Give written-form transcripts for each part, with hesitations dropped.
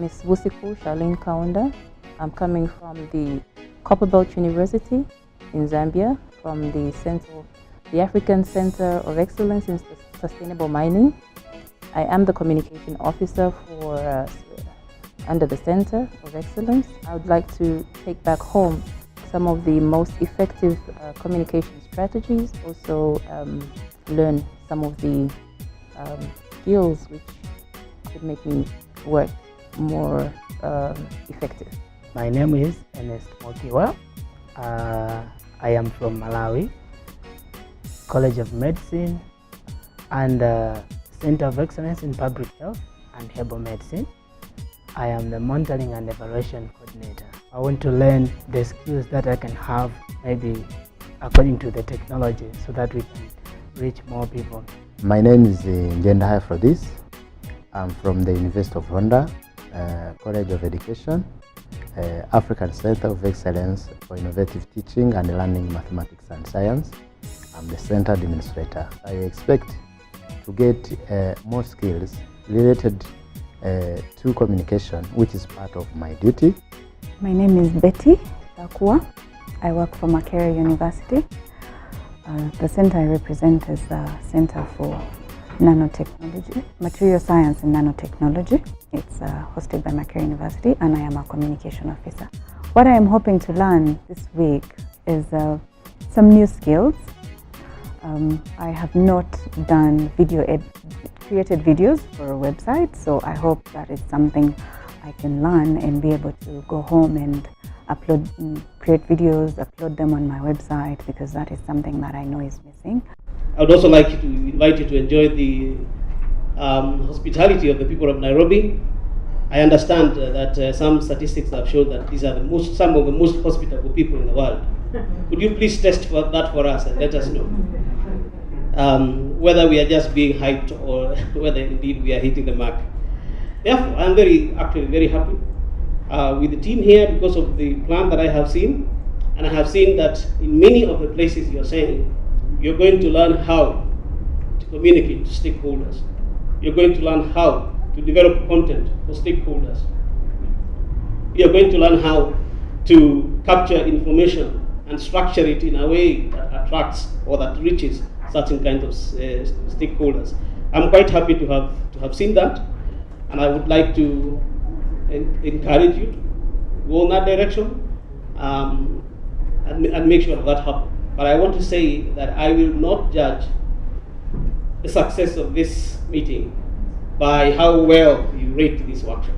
Ms. Wusiku Charlene Kaunda. I'm coming from the Copperbelt University in Zambia, from the African Center of Excellence in Sustainable Mining. I am the communication officer for under the Center of Excellence. I would like to take back home some of the most effective communication strategies, also learn some of the skills which could make me work more effective. My name is Kyakuwa. I am from Malawi, College of Medicine and Center of Excellence in Public Health and Herbal Medicine. I am the Monitoring and Evaluation Coordinator. I want to learn the skills that I can have, maybe according to the technology, so that we can reach more people. My name is Njenda Aphrodis. I'm from the University of Rwanda, College of Education, African Center of Excellence for Innovative Teaching and Learning Mathematics and Science. I'm the Center Administrator. I expect to get more skills related to communication, which is part of my duty. My name is Betty Kyakuwa. I work for Makerere University. The center I represent is the Center for Nanotechnology, Material Science and Nanotechnology. It's hosted by Makerere University, and I am a communication officer. What I am hoping to learn this week is some new skills. I have not done created videos for a website, so I hope that it's something I can learn and be able to go home and create videos, upload them on my website, because that is something that I know is missing. I would also like to invite you to enjoy the hospitality of the people of Nairobi. I understand that some statistics have shown that these are some of the most hospitable people in the world. Could you please test that for us and let us know whether we are just being hyped or whether indeed we are hitting the mark? Therefore, I'm actually very happy with the team here because of the plan that I have seen, and I have seen that in many of the places you're saying, you're going to learn how to communicate to stakeholders. You're going to learn how to develop content for stakeholders. You're going to learn how to capture information and structure it in a way that attracts or that reaches certain kinds of stakeholders. I'm quite happy to have seen that, and I would like to encourage you to go in that direction and make sure that happens. But I want to say that I will not judge the success of this meeting by how well you rate this workshop.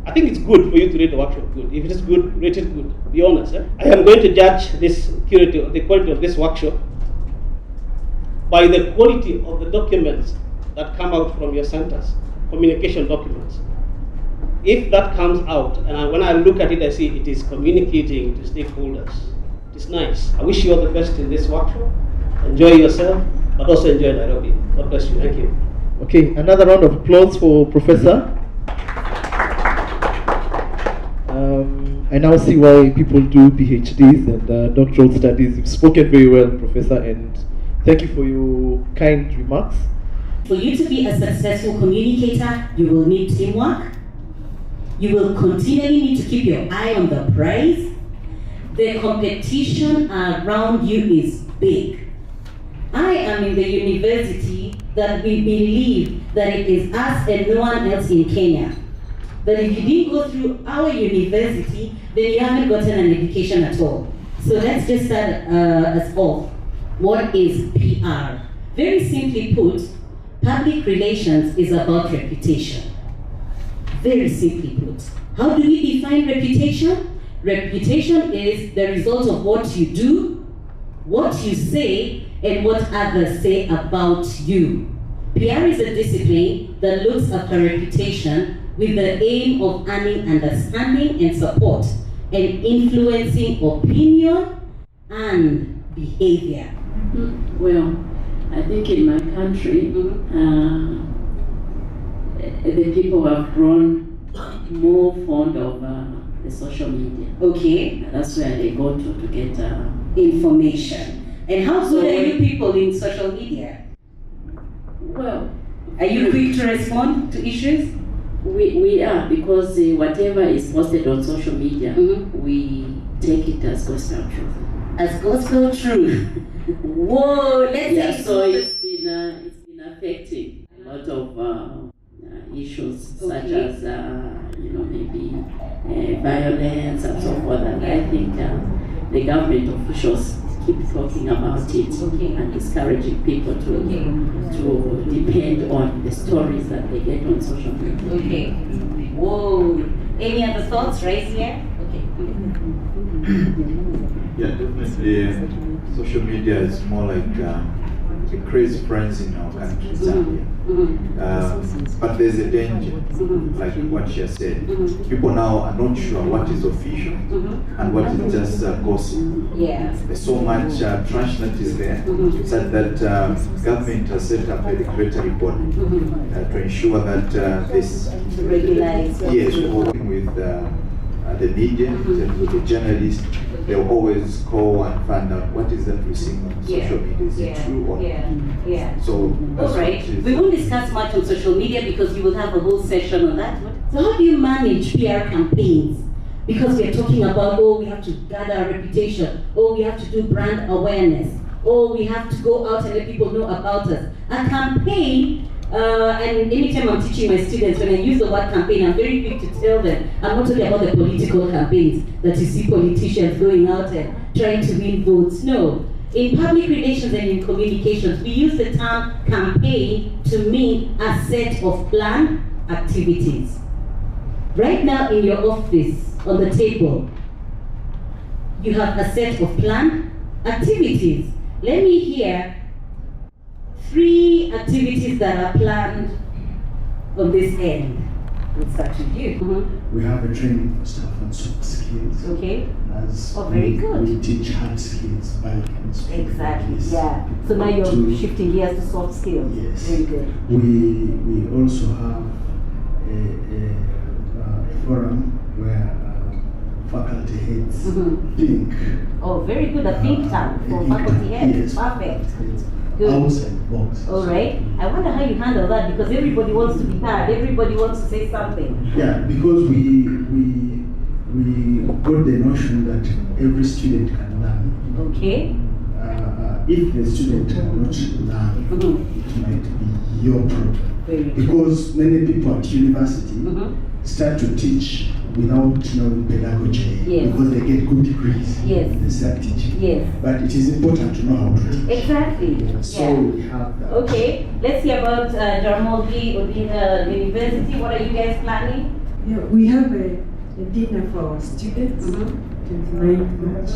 I think it's good for you to rate the workshop good. If it is good, rate it good. Be honest. I am going to judge the quality of this workshop by the quality of the documents that come out from your centers, communication documents. If that comes out, and when I look at it, I see it is communicating to stakeholders. It's nice. I wish you all the best in this workshop. Enjoy yourself, but also enjoy Nairobi. God bless you. Thank you. Okay, another round of applause for Professor. I now see why people do PhDs and doctoral studies. You've spoken very well, Professor, and thank you for your kind remarks. For you to be a successful communicator, you will need teamwork. You will continually need to keep your eye on the prize. The competition around you is big. I am in the university that we believe that it is us and no one else in Kenya. That if you didn't go through our university, then you haven't gotten an education at all. So let's just start us off. What is PR? Very simply put, public relations is about reputation. Very simply put. How do we define reputation? Reputation is the result of what you do, what you say, and what others say about you. PR is a discipline that looks after reputation with the aim of earning understanding and support and influencing opinion and behavior. Well, I think in my country, the people have grown more fond of the social media. Okay. That's where they go to get information. And how good are you people in social media? Well, are you quick to respond to issues? We are, because whatever is posted on social media, we take it as gospel truth. As gospel truth. Whoa, let's say So it's been affecting a lot of issues such as maybe violence and so forth. And I think the government officials keep talking about it and discouraging people to depend on the stories that they get on social media. Okay. Whoa. Any other thoughts right here? Okay. Yeah, definitely. Social media is more like the crazy friends in our country, Zambia. But there's a danger, like what she has said. People now are not sure what is official and what is just gossip. Yeah. There's so much trash that is there, such that government has set up a regulatory body to ensure that this Regularize. yes, we're working with the media, with the journalists. They'll always call and find out what is that we're seeing on social media. Is it true or not? Yeah. So All right. We won't discuss much on social media because you will have a whole session on that. So how do you manage PR campaigns? Because we are talking about, we have to gather a reputation. We have to do brand awareness. We have to go out and let people know about us. A campaign, and anytime I'm teaching my students, when I use the word campaign, I'm very quick to tell them, I'm not talking about the political campaigns that you see politicians going out and trying to win votes. No. In public relations and in communications, we use the term campaign to mean a set of planned activities. Right now in your office, on the table, you have a set of planned activities. Let me hear 3 activities that are planned on this end. We'll start with you. We have a training for staff on soft skills. Okay. As very good. We teach hard skills, biochemistry. Exactly. Yeah. So now you're shifting gears to soft skills. Yes. Very good. We also have a forum where faculty heads think. Oh, very good. A think tank for faculty heads. Yes. Perfect. Good. Outside box. All right. I wonder how you handle that because everybody wants to be heard. Everybody wants to say something. Yeah, because we got the notion that every student can learn. Okay. If the student cannot learn, it might be your problem. Very good. Because many people at university start to teach without knowing pedagogy, because they get good degrees. Yes. They start teaching. Yes. But it is important to know how to teach. Exactly. So we have that. Okay. Let's hear about Jaramogi Odinga University. What are you guys planning? Yeah, we have a dinner for our students, 29th March.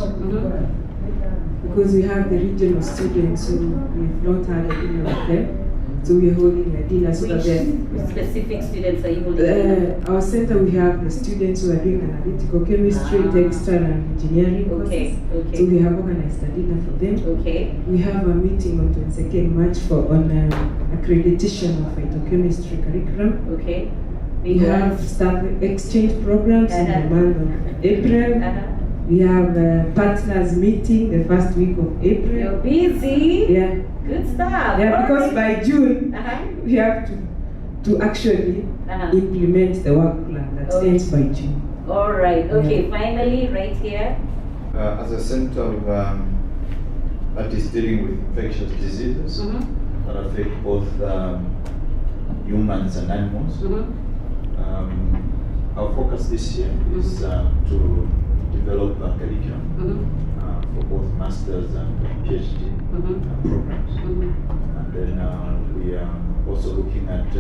Because we have the regional students, so we've not had a dinner with them. So we're holding a dinner so that Which specific students are you holding? our center, we have the students who are doing analytical chemistry, textile and engineering courses. Okay. So we have organized a dinner for them. Okay. We have a meeting on 22nd March on accreditation of phytochemistry curriculum. Okay. We have staff exchange programs in the month of April. We have a partners meeting the first week of April. You're busy. Yeah. Good stuff. Yeah, because by June we have to actually implement the work plan that ends by June. All right. Okay. Finally, right here. As a center that is dealing with infectious diseases that affect both humans and animals, our focus this year is to develop a curriculum for both masters and PhD programs. And then we are also looking at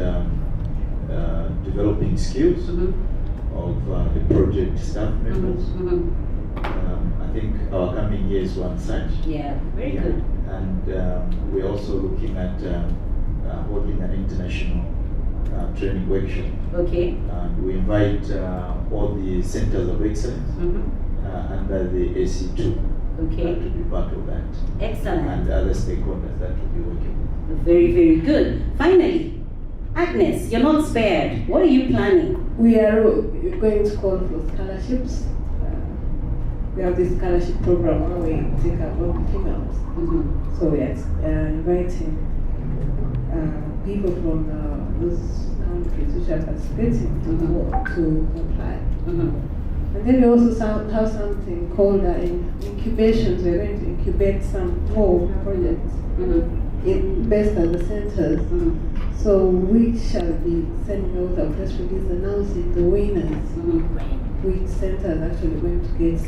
developing skills of the project staff members. I think our coming year is one such. Yeah, very good. And we're also looking at holding an international training workshop. Okay. And we invite all the centers of excellence under the AC2 to be part of that. Excellent. And other stakeholders that will be working with. Very, very good. Finally, Agnes, you're not spared. What are you planning? We are going to call for scholarships. We have this scholarship program where we take our own females. So we are inviting people from those countries which are participating to apply. And then we also have something called incubations. We're going to incubate some more projects based on the centers. So we shall be sending out a press release announcing the winners, which center is actually going to get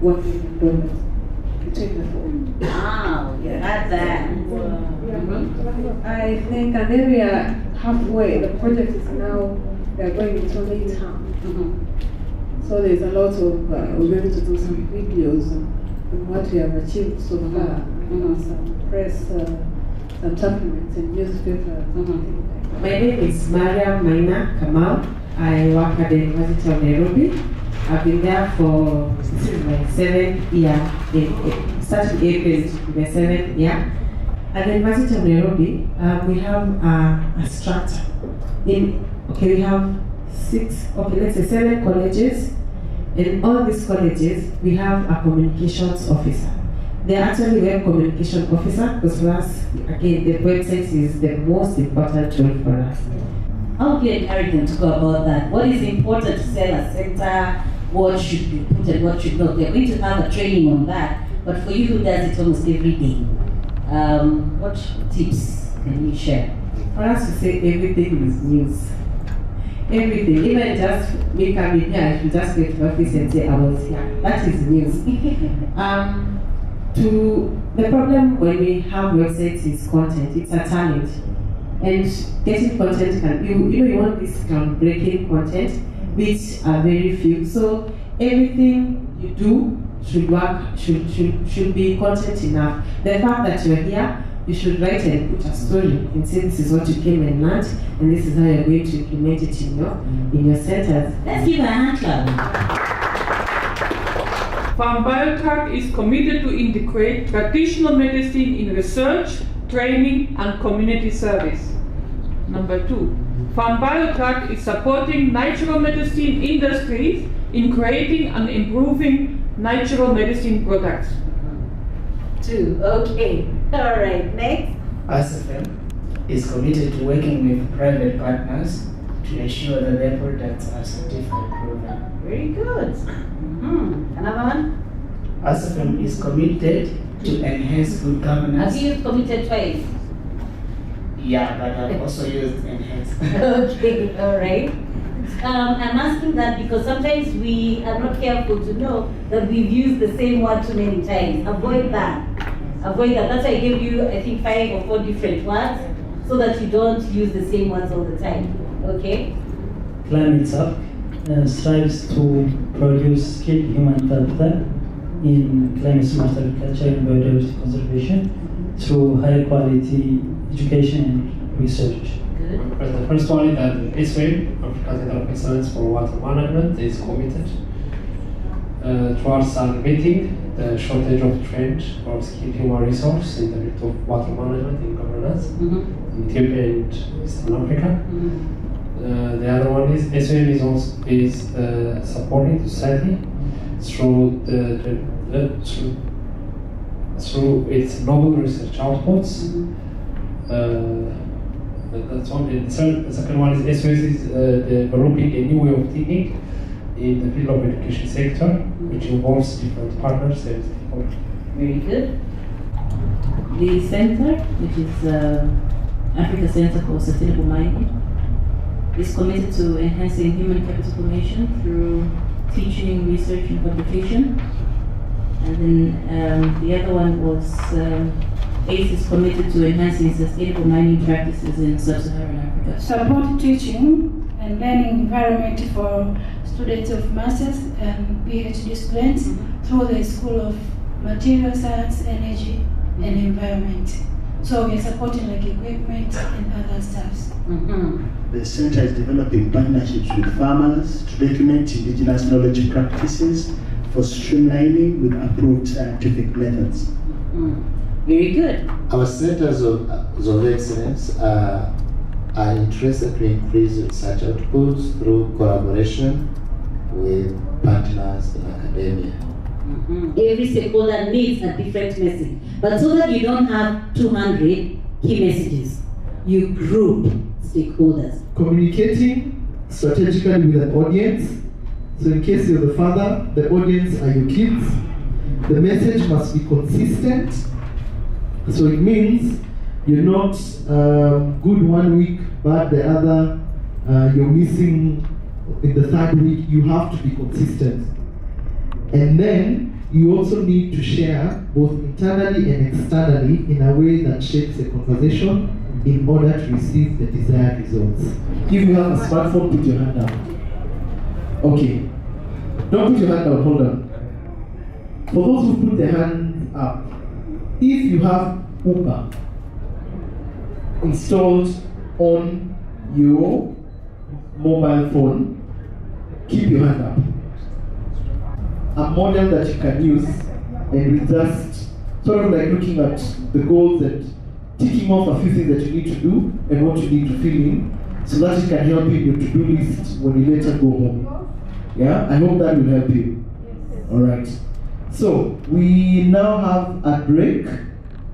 $1 million between the four. Wow, that's that. I think, and then we are halfway. The project is now, we are going into midterm. So there's a lot of, we're going to do some videos on what we have achieved so far, some press, some supplements in newspapers. My name is Mariam, Maina, Kamau. I work at the University of Nairobi. I've been there for, this is my 7th year, starting April, my 7th year. At the University of Nairobi, we have a structure. We have 7 colleges. In all these colleges, we have a communications officer. They're actually web communication officer, because for us, again, the website is the most important tool for us. How do you encourage them to go about that? What is important to sell a center? What should be put and what should not? They're going to have a training on that, but for you who does it almost every day, what tips can you share? For us to say everything is news. Everything, even just me coming here, I should just go to the office and say I was here. That is news. The problem when we have websites is content. It's a challenge, and getting content you want this groundbreaking content, which are very few. So everything you do should work, should be content enough. The fact that you're here, you should write and put a story and say this is what you came and learned, and this is how you're going to implement it in your centers. Let's give a hand clap. Farm Biotech is committed to integrate traditional medicine in research, training, and community service. Number 2, Farm Biotech is supporting natural medicine industries in creating and improving natural medicine products. 2, okay. All right, next. ASFM is committed to working with private partners to ensure that their products are certified proven. Very good. Another one? ASFM is committed to enhance good governance. Have you used committed twice? Yeah, but I've also used enhance. Okay, all right. I'm asking that because sometimes we are not careful to know that we've used the same word too many times. Avoid that. Avoid that. That's why I gave you, I think, 5 or 4 different words so that you don't use the same words all the time. Okay? Climate Up strives to produce skilled human capital in climate smart agriculture and biodiversity conservation through high quality education and research. The first one is that SWAM, African Center of Excellence for Water Management, is committed towards alleviating the shortage of trained or skilled human resource in the field of water management and governance in Ethiopia and Eastern Africa. The other one is SWAM is supporting society through through its novel research outputs. That's one. The second one is SOS is developing a new way of thinking in the field of education sector, which involves different partners and stakeholders. Very good. The center, which is Africa Center for Sustainable Mining, is committed to enhancing human capital formation through teaching, research, and publication. And then the other one was ACE is committed to enhancing sustainable mining practices in sub-Saharan Africa. Support teaching and learning environment for students of Masters and PhD students through the School of Material Science, Energy, and Environment. So we are supporting like equipment and other stuff. The center is developing partnerships with farmers to document indigenous knowledge practices for streamlining with approved scientific methods. Very good. Our centers of excellence are interested to increase research outputs through collaboration with partners in academia. Every stakeholder needs a different message. But so that you don't have 200 key messages, you group stakeholders. Communicating strategically with an audience. So in case you're the father, the audience are your kids. The message must be consistent. So it means you're not good one week, bad the other, you're missing in the third week. You have to be consistent. And then you also need to share both internally and externally in a way that shapes the conversation in order to receive the desired results. If you have a smartphone, put your hand down. Okay. Don't put your hand down, hold on. For those who put their hands up, if you have Uber installed on your mobile phone, keep your hand up. A model that you can use and just sort of like looking at the goals and ticking off a few things that you need to do and what you need to fill in so that it can help you in your to-do list when you later go home. Yeah, I hope that will help you. Alright. So we now have a break.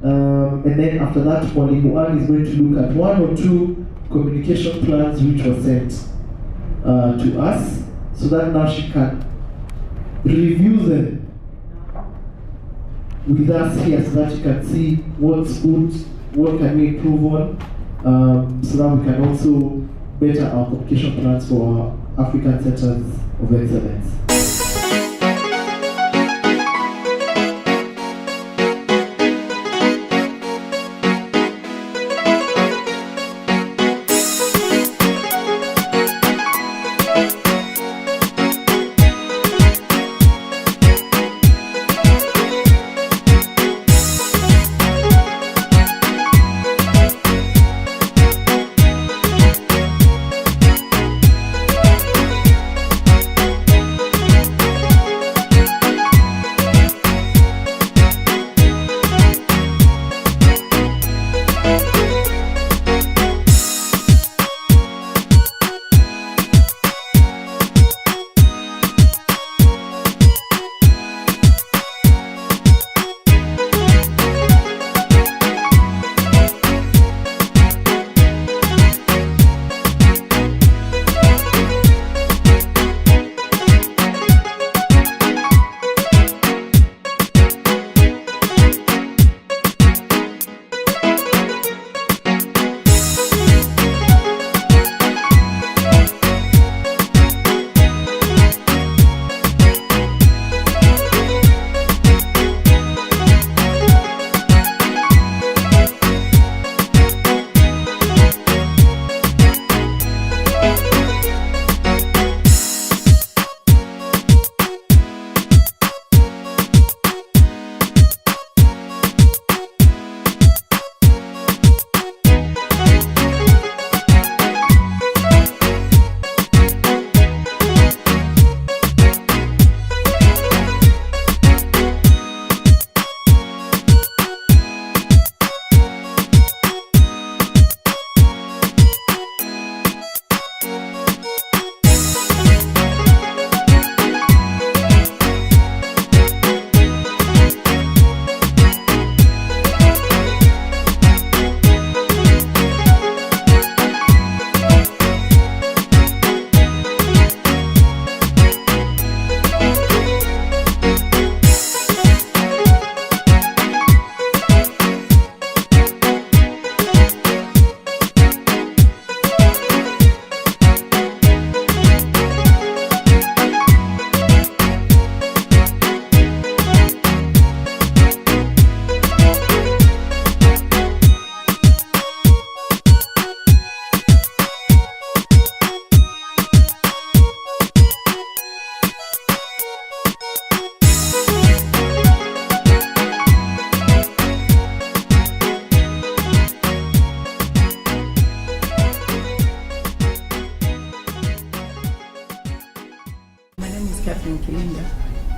And then after that, Mwalimu Anne is going to look at one or two communication plans which were sent to us so that now she can review them with us here so that you can see what's good, what can we improve on, so that we can also better our communication plans for our African Centers of Excellence.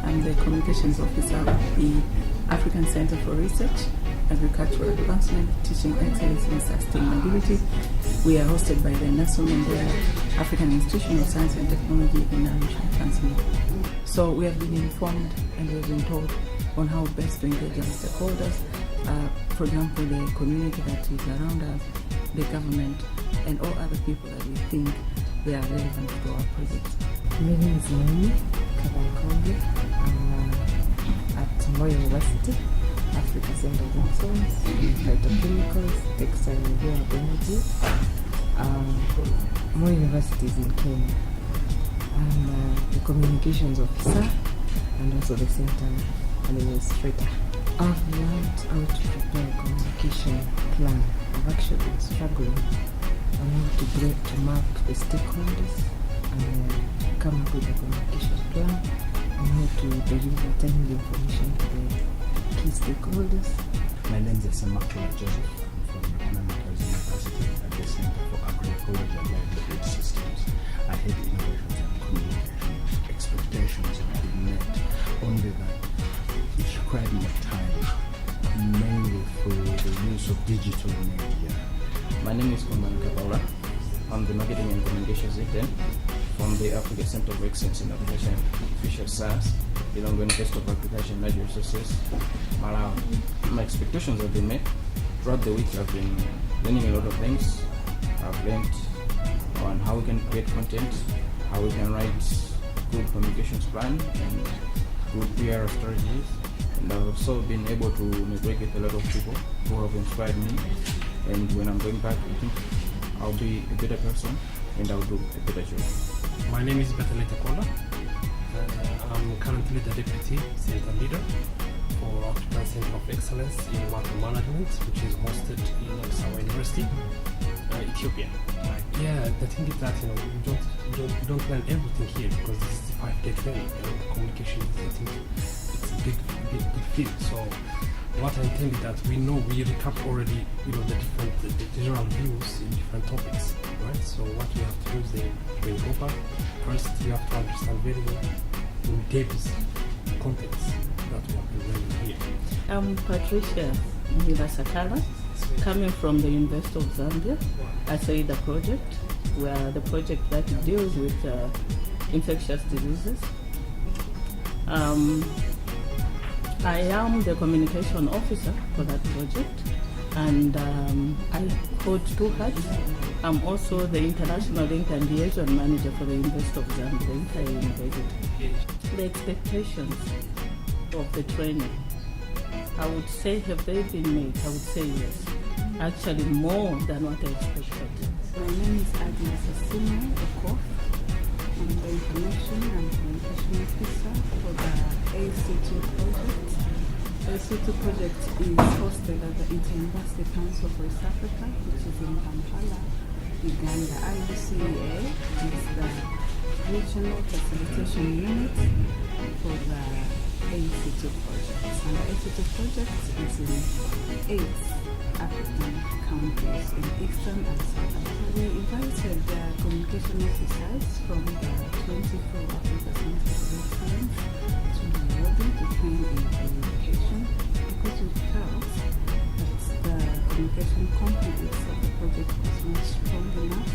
I'm the Communications Officer of the African Center for Research, Agricultural Advancement, Teaching Excellence and Sustainability. We are hosted by the Nelson Mandela African Institution of Science and Technology in Arusha, Tanzania. So we have been informed and we have been told on how best to engage our stakeholders, for example, the community that is around us, the government, and all other people that we think they are relevant to our project. My name is Maina at Moi University, Africa Center of Excellence in Phytochemicals, Textile and Renewable Energy. Moi University is in Kenya. I'm the communications officer and also the center administrator. I've learned how to prepare a communication plan. I've actually been struggling on how to map the stakeholders and come up with a communication plan and how to deliver timely information to the key stakeholders. My name is Kyakuwa Joseph. I'm from University at the Center for Agroecology and Livelihood Systems. I head innovations and communication. Expectations have been met, only that it required more time, mainly through the use of digital media. My name is Kamau. I'm the Marketing and Communications Intern from the Africa Center of Excellence in Application Fisher Science, the University of Agriculture and Natural Resources, Mariam. My expectations have been met. Throughout the week I've been learning a lot of things. I've learned on how we can create content, how we can write good communications plan and good PR strategies. And I've also been able to network with a lot of people who have inspired me. And when I'm going back, I think I'll be a better person and I'll do a better job. My name is Patricia Mwila. I'm currently the Deputy Center Leader for African Center of Excellence in Water Management, which is hosted in Kyakuwa University, Ethiopia. Yeah, the thing is that you don't learn everything here because this is a 5-day training. Communication is, I think, it's a big field. So what I intend is that we recap already, the general views in different topics, right? So what we have to do is when we go back, first we have to understand very well in depth context that we have been learning here. I'm Patricia Mwila, coming from the University of Zambia. I say the project, where the project that deals with infectious diseases. I am the communication officer for that project, and I hold 2 hats. I'm also the international link and liaison manager for the University of Zambia, the entire university. The expectations of the training, I would say, have they been made? I would say yes. Actually, more than what I expected. My name is Agnes Asimo Okof. I'm the information and communication officer for the AC2 project. The AC2 project is hosted at the Inter-University Council for East Africa, which is in Kampala, Uganda. IUCEA is the regional facilitation unit for the AC2 project. And the AC2 project is in 8 African countries in Eastern and Southern. We invited the communication officers from the 24 Africa Centers of Excellence to Nairobi to train in communication because we felt that the communication competence of the project was not strong enough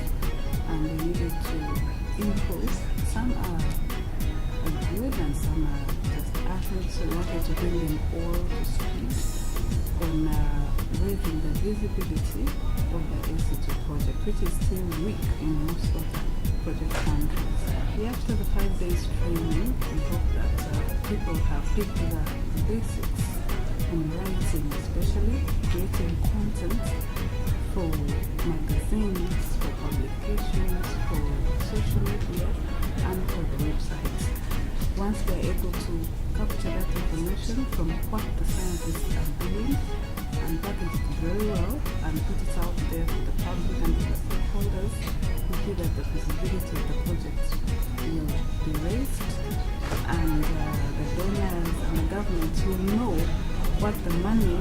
and they needed to improve. Some are good and some are just average, so we wanted to bring them all to speed on raising the visibility of the AC2 project, which is still weak in most of the project countries. After the 5 days training, we hope that people have picked the basics in writing, especially creating content for magazines, for publications, for social media, and for the websites. Once they're able to capture that information from what the scientists are doing and package it very well and put it out there for the public and the stakeholders, we feel that the feasibility of the project will be raised and the donors and the government will know what the money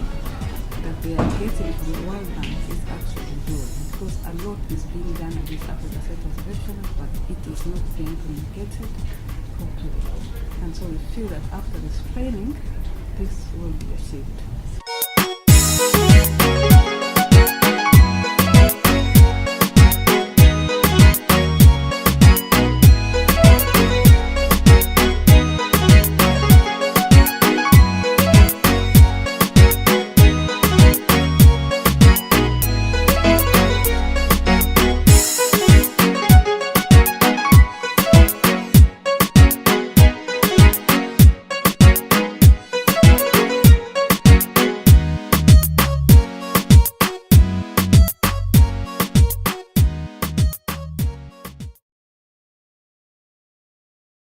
that they are getting from the World Bank is actually doing. Because a lot is being done at these Africa Centers of Excellence, but it is not being communicated properly. And so we feel that after this training, this will be achieved.